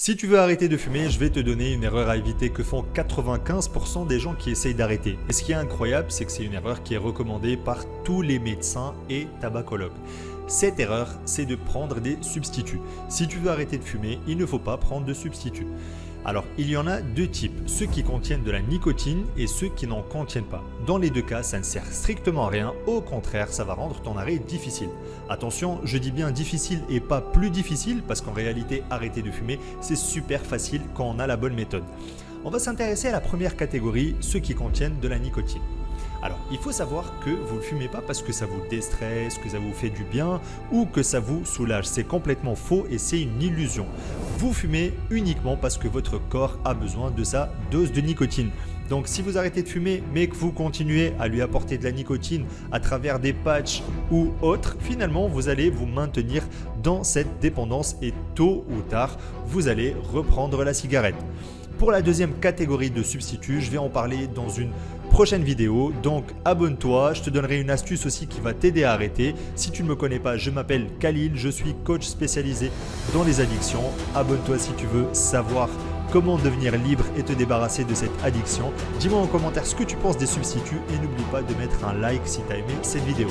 Si tu veux arrêter de fumer, je vais te donner une erreur à éviter que font 95% des gens qui essayent d'arrêter. Et ce qui est incroyable, c'est que c'est une erreur qui est recommandée par tous les médecins et tabacologues. Cette erreur, c'est de prendre des substituts. Si tu veux arrêter de fumer, il ne faut pas prendre de substituts. Alors, il y en a deux types, ceux qui contiennent de la nicotine et ceux qui n'en contiennent pas. Dans les deux cas, ça ne sert strictement à rien, au contraire, ça va rendre ton arrêt difficile. Attention, je dis bien difficile et pas plus difficile, parce qu'en réalité, arrêter de fumer, c'est super facile quand on a la bonne méthode. On va s'intéresser à la première catégorie, ceux qui contiennent de la nicotine. Alors, il faut savoir que vous ne fumez pas parce que ça vous déstresse, que ça vous fait du bien ou que ça vous soulage. C'est complètement faux et c'est une illusion. Vous fumez uniquement parce que votre corps a besoin de sa dose de nicotine. Donc si vous arrêtez de fumer mais que vous continuez à lui apporter de la nicotine à travers des patchs ou autres, finalement vous allez vous maintenir dans cette dépendance et tôt ou tard, vous allez reprendre la cigarette. Pour la deuxième catégorie de substituts, je vais en parler dans une prochaine vidéo, donc abonne-toi, je te donnerai une astuce aussi qui va t'aider à arrêter. Si tu ne me connais pas, je m'appelle Khalil, je suis coach spécialisé dans les addictions. Abonne-toi si tu veux savoir comment devenir libre et te débarrasser de cette addiction. Dis-moi en commentaire ce que tu penses des substituts et n'oublie pas de mettre un like si tu as aimé cette vidéo.